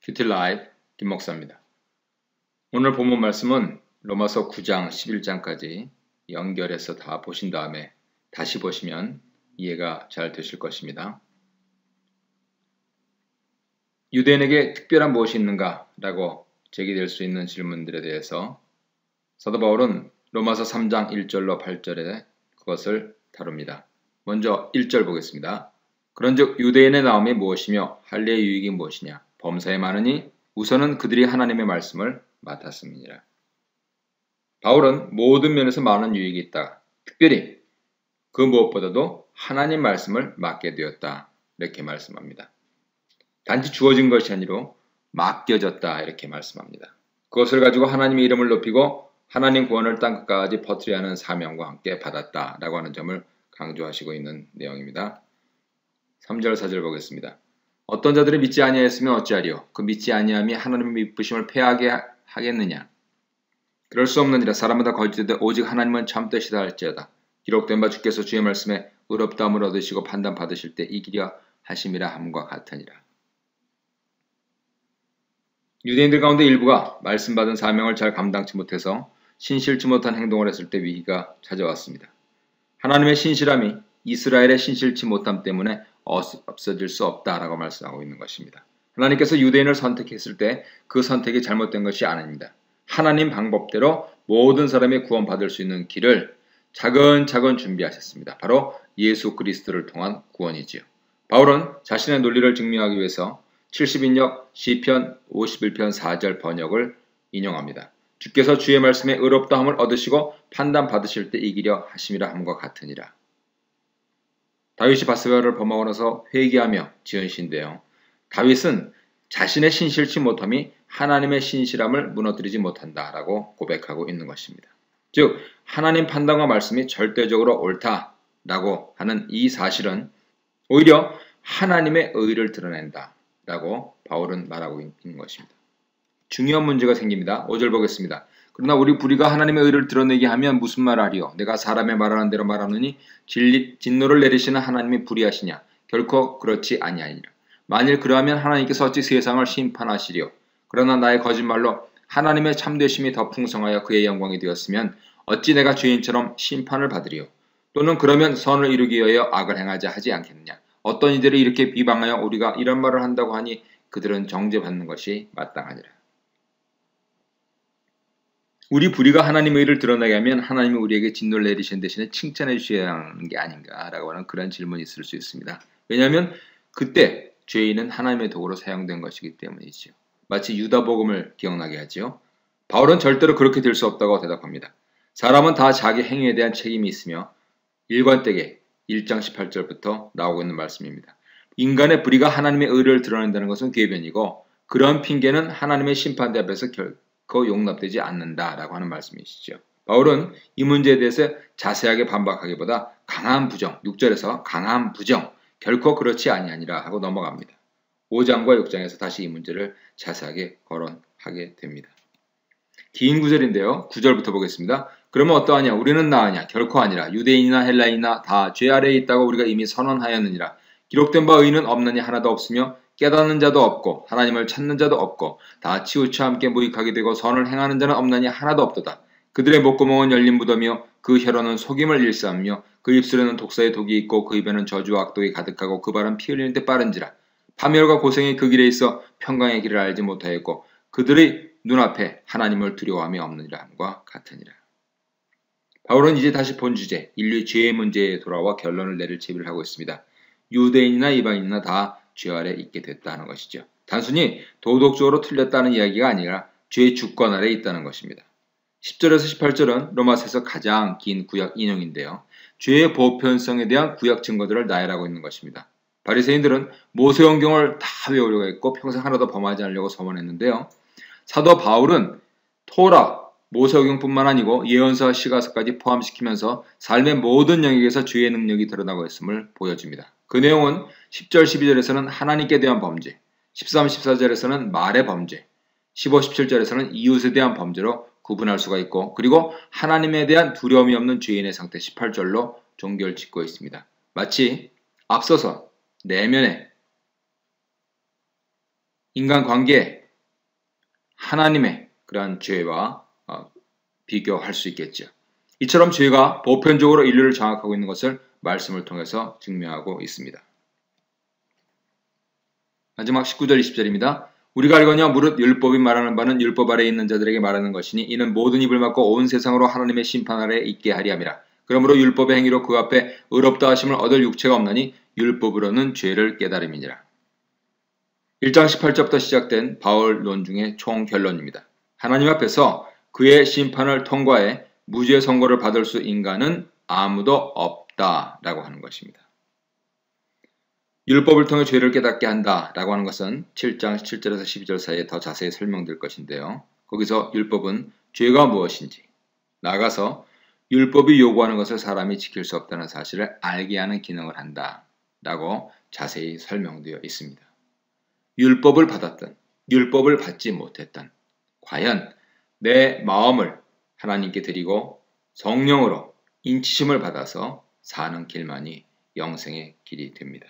큐티 라이브 김 목사입니다. 오늘 본문 말씀은 로마서 9장 11장까지 연결해서 다 보신 다음에 다시 보시면 이해가 잘 되실 것입니다. 유대인에게 특별한 무엇이 있는가? 라고 제기될 수 있는 질문들에 대해서 사도 바울은 로마서 3장 1절로 8절에 그것을 다룹니다. 먼저 1절 보겠습니다. 그런즉 유대인의 나옴이 무엇이며 할례의 유익이 무엇이냐? 범사에 많으니 우선은 그들이 하나님의 말씀을 맡았음이니라. 바울은 모든 면에서 많은 유익이 있다. 특별히 그 무엇보다도 하나님 말씀을 맡게 되었다. 이렇게 말씀합니다. 단지 주어진 것이 아니라 맡겨졌다. 이렇게 말씀합니다. 그것을 가지고 하나님의 이름을 높이고 하나님 구원을 땅끝까지 퍼뜨려야 하는 사명과 함께 받았다라고 하는 점을 강조하시고 있는 내용입니다. 3절 4절 보겠습니다. 어떤 자들이 믿지 아니하였으면 어찌하리요? 그 믿지 아니함이 하나님의 미쁘심을 패하게 하겠느냐? 그럴 수 없느니라. 사람마다 거짓되되 오직 하나님은 참되시다 할지어다. 기록된 바 주께서 주의 말씀에 의롭다함을 얻으시고 판단 받으실 때 이기려 하심이라 함과 같으니라. 유대인들 가운데 일부가 말씀 받은 사명을 잘 감당치 못해서 신실치 못한 행동을 했을 때 위기가 찾아왔습니다. 하나님의 신실함이 이스라엘의 신실치 못함 때문에 없어질 수 없다라고 말씀하고 있는 것입니다. 하나님께서 유대인을 선택했을 때 그 선택이 잘못된 것이 아닙니다. 하나님 방법대로 모든 사람이 구원받을 수 있는 길을 차근차근 준비하셨습니다. 바로 예수 그리스도를 통한 구원이지요. 바울은 자신의 논리를 증명하기 위해서 70인역 시편 51편 4절 번역을 인용합니다. 주께서 주의 말씀에 의롭다함을 얻으시고 판단 받으실 때 이기려 하심이라 함과 같으니라. 다윗이 바세바를 범하고 나서 회개하며 지은 시인데요. 다윗은 자신의 신실치 못함이 하나님의 신실함을 무너뜨리지 못한다라고 고백하고 있는 것입니다. 즉 하나님 판단과 말씀이 절대적으로 옳다라고 하는 이 사실은 오히려 하나님의 의를 드러낸다라고 바울은 말하고 있는 것입니다. 중요한 문제가 생깁니다. 5절 보겠습니다. 그러나 우리 불의가 하나님의 의를 드러내게 하면 무슨 말하리요? 내가 사람의 말하는 대로 말하느니 진노를 내리시는 하나님이 불의하시냐? 결코 그렇지 아니하니라. 만일 그러하면 하나님께서 어찌 세상을 심판하시리요? 그러나 나의 거짓말로 하나님의 참되심이 더 풍성하여 그의 영광이 되었으면 어찌 내가 죄인처럼 심판을 받으리요? 또는 그러면 선을 이루기 위하여 악을 행하자 하지 않겠느냐? 어떤 이들이 이렇게 비방하여 우리가 이런 말을 한다고 하니 그들은 정죄받는 것이 마땅하니라. 우리 불의가 하나님의 의를 드러나게 하면 하나님이 우리에게 진노를 내리시는 대신에 칭찬해 주셔야 하는 게 아닌가라고 하는 그런 질문이 있을 수 있습니다. 왜냐하면 그때 죄인은 하나님의 도구로 사용된 것이기 때문이지요. 마치 유다복음을 기억나게 하지요. 바울은 절대로 그렇게 될 수 없다고 대답합니다. 사람은 다 자기 행위에 대한 책임이 있으며 일관되게 1장 18절부터 나오고 있는 말씀입니다. 인간의 불의가 하나님의 의를 드러낸다는 것은 궤변이고 그런 핑계는 하나님의 심판대 앞에서 결코 용납되지 않는다라고 하는 말씀이시죠. 바울은 이 문제에 대해서 자세하게 반박하기보다 강한 부정, 6절에서 강한 부정, 결코 그렇지 아니하니라 하고 넘어갑니다. 5장과 6장에서 다시 이 문제를 자세하게 거론하게 됩니다. 긴 구절인데요. 9절부터 보겠습니다. 그러면 어떠하냐? 우리는 나으냐? 결코 아니라. 유대인이나 헬라인이나 다 죄 아래에 있다고 우리가 이미 선언하였느니라. 기록된 바 의는 없느니 하나도 없으며 깨닫는 자도 없고 하나님을 찾는 자도 없고 다 치우쳐 함께 무익하게 되고 선을 행하는 자는 없느니 하나도 없도다. 그들의 목구멍은 열린 무덤이요 그 혀로는 속임을 일삼으며 그 입술에는 독사의 독이 있고 그 입에는 저주와 악독이 가득하고 그 발은 피 흘리는 데 빠른지라. 파멸과 고생이 그 길에 있어 평강의 길을 알지 못하였고 그들의 눈앞에 하나님을 두려워함이 없느니라 함과 같으니라. 바울은 이제 다시 본 주제, 인류의 죄의 문제에 돌아와 결론을 내릴 제비를 하고 있습니다. 유대인이나 이방인이나 다 죄 아래 있게 됐다는 것이죠. 단순히 도덕적으로 틀렸다는 이야기가 아니라 죄의 주권 아래 있다는 것입니다. 10절에서 18절은 로마서에서 가장 긴 구약 인용인데요. 죄의 보편성에 대한 구약 증거들을 나열하고 있는 것입니다. 바리새인들은 모세오경을 다 외우려고 했고 평생 하나도 범하지 않으려고 서원했는데요. 사도 바울은 토라, 모세오경뿐만 아니고 예언서와 시가서까지 포함시키면서 삶의 모든 영역에서 죄의 능력이 드러나고 있음을 보여줍니다. 그 내용은 10절, 12절에서는 하나님께 대한 범죄, 13, 14절에서는 말의 범죄, 15, 17절에서는 이웃에 대한 범죄로 구분할 수가 있고 그리고 하나님에 대한 두려움이 없는 죄인의 상태 18절로 종결 짓고 있습니다. 마치 앞서서 내면에 인간관계, 하나님의 그러한 죄와 비교할 수 있겠죠. 이처럼 죄가 보편적으로 인류를 장악하고 있는 것을 말씀을 통해서 증명하고 있습니다. 마지막 19절 20절입니다. 우리가 알거니와 무릇 율법이 말하는 바는 율법 아래에 있는 자들에게 말하는 것이니 이는 모든 입을 막고 온 세상으로 하나님의 심판 아래에 있게 하리 함이라. 그러므로 율법의 행위로 그 앞에 의롭다 하심을 얻을 육체가 없나니 율법으로는 죄를 깨달음이니라. 1장 18절부터 시작된 바울 논중의 총결론입니다. 하나님 앞에서 그의 심판을 통과해 무죄 선고를 받을 수 인간은 아무도 없다라고 하는 것입니다. 율법을 통해 죄를 깨닫게 한다라고 하는 것은 7장 7절에서 12절 사이에 더 자세히 설명될 것인데요. 거기서 율법은 죄가 무엇인지, 나아가서 율법이 요구하는 것을 사람이 지킬 수 없다는 사실을 알게 하는 기능을 한다라고 자세히 설명되어 있습니다. 율법을 받았든 율법을 받지 못했든 과연 내 마음을 하나님께 드리고 성령으로 인치심을 받아서 사는 길만이 영생의 길이 됩니다.